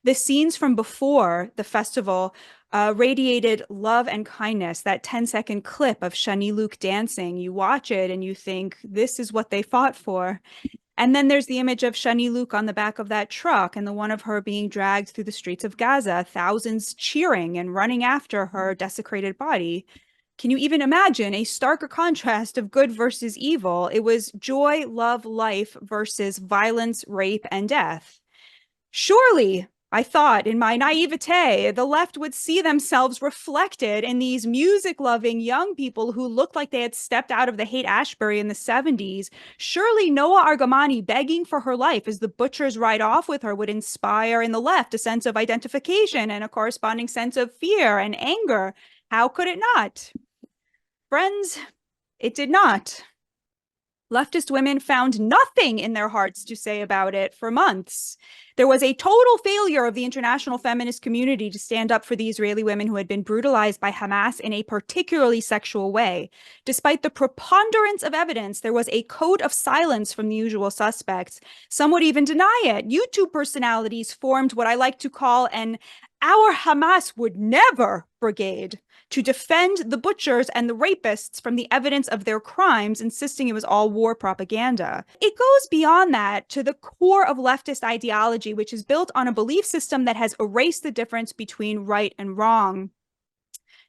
The scenes from before the festival radiated love and kindness. That 10-second clip of Shani Luke dancing, you watch it and you think, this is what they fought for. And then there's the image of Shani Luke on the back of that truck and the one of her being dragged through the streets of Gaza, thousands cheering and running after her desecrated body. Can you even imagine a starker contrast of good versus evil? It was joy, love, life versus violence, rape, and death. Surely, I thought in my naivete, the left would see themselves reflected in these music-loving young people who looked like they had stepped out of the Haight-Ashbury in the 70s. Surely Noah Argamani begging for her life as the butchers ride off with her would inspire in the left a sense of identification and a corresponding sense of fear and anger. How could it not? Friends, it did not. Leftist women found nothing in their hearts to say about it for months. There was a total failure of the international feminist community to stand up for the Israeli women who had been brutalized by Hamas in a particularly sexual way. Despite the preponderance of evidence, there was a code of silence from the usual suspects. Some would even deny it. YouTube personalities formed what I like to call an "Our Hamas would never" brigade to defend the butchers and the rapists from the evidence of their crimes, insisting it was all war propaganda. It goes beyond that to the core of leftist ideology, which is built on a belief system that has erased the difference between right and wrong.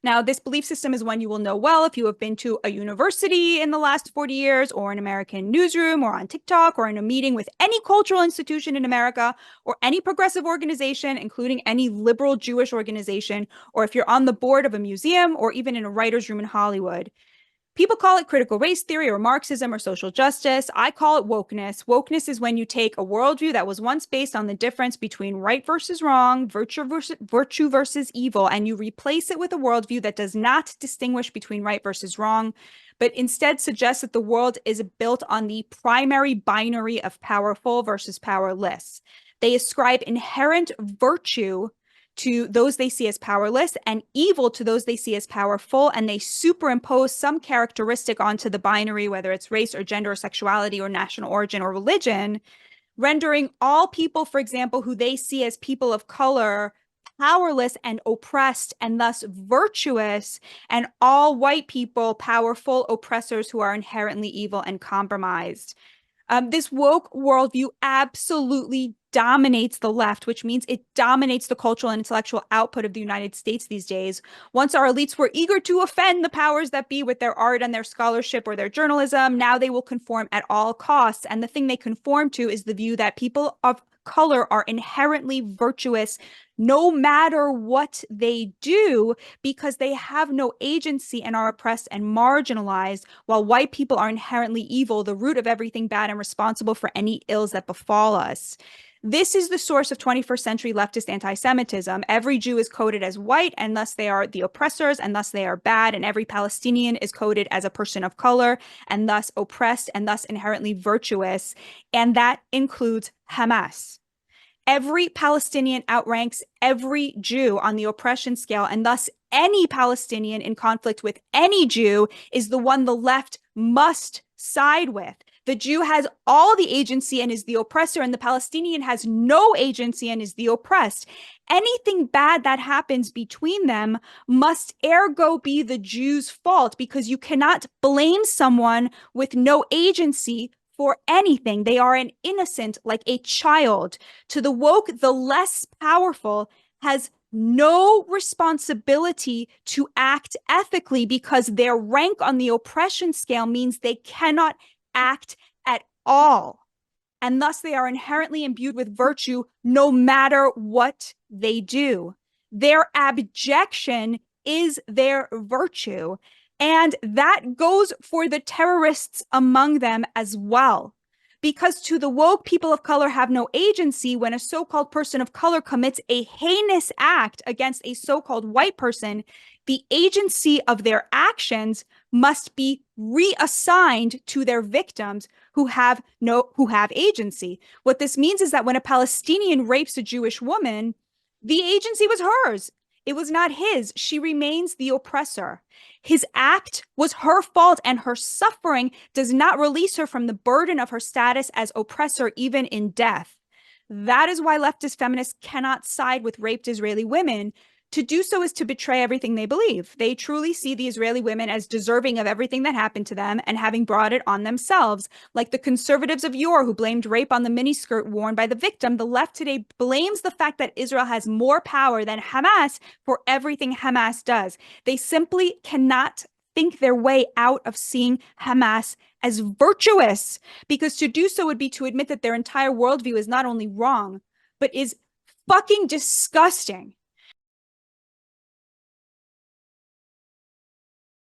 Now, this belief system is one you will know well if you have been to a university in the last 40 years, or an American newsroom, or on TikTok, or in a meeting with any cultural institution in America, or any progressive organization, including any liberal Jewish organization, or if you're on the board of a museum, or even in a writer's room in Hollywood. People call it critical race theory or Marxism or social justice. I call it wokeness. Wokeness is when you take a worldview that was once based on the difference between right versus wrong, virtue versus evil, and you replace it with a worldview that does not distinguish between right versus wrong, but instead suggests that the world is built on the primary binary of powerful versus powerless. They ascribe inherent virtue to those they see as powerless and evil to those they see as powerful, and they superimpose some characteristic onto the binary, whether it's race or gender or sexuality or national origin or religion, rendering all people, for example, who they see as people of color powerless and oppressed and thus virtuous, and all white people powerful oppressors who are inherently evil and compromised. This woke worldview absolutely dominates the left, which means it dominates the cultural and intellectual output of the United States these days. Once our elites were eager to offend the powers that be with their art and their scholarship or their journalism, now they will conform at all costs. And the thing they conform to is the view that people of color are inherently virtuous no matter what they do, because they have no agency and are oppressed and marginalized, while white people are inherently evil, the root of everything bad, and responsible for any ills that befall us. This is the source of 21st century leftist anti-Semitism. Every Jew is coded as white, and thus they are the oppressors, and thus they are bad, and every Palestinian is coded as a person of color, and thus oppressed, and thus inherently virtuous, and that includes Hamas. Every Palestinian outranks every Jew on the oppression scale, and thus any Palestinian in conflict with any Jew is the one the left must side with. The Jew has all the agency and is the oppressor, and the Palestinian has no agency and is the oppressed. Anything bad that happens between them must ergo be the Jew's fault, because you cannot blame someone with no agency for anything. They are an innocent, like a child. To the woke, the less powerful has no responsibility to act ethically, because their rank on the oppression scale means they cannot act at all. And thus they are inherently imbued with virtue no matter what they do. Their abjection is their virtue. And that goes for the terrorists among them as well. Because to the woke, people of color have no agency. When a so-called person of color commits a heinous act against a so-called white person, the agency of their actions must be reassigned to their victims who have agency. What this means is that when a Palestinian rapes a Jewish woman, the agency was hers. It was not his. She remains the oppressor. His act was her fault, and her suffering does not release her from the burden of her status as oppressor, even in death. That is why leftist feminists cannot side with raped Israeli women. To do so is to betray everything they believe. They truly see the Israeli women as deserving of everything that happened to them and having brought it on themselves. Like the conservatives of yore who blamed rape on the miniskirt worn by the victim, the left today blames the fact that Israel has more power than Hamas for everything Hamas does. They simply cannot think their way out of seeing Hamas as virtuous, because to do so would be to admit that their entire worldview is not only wrong, but is fucking disgusting.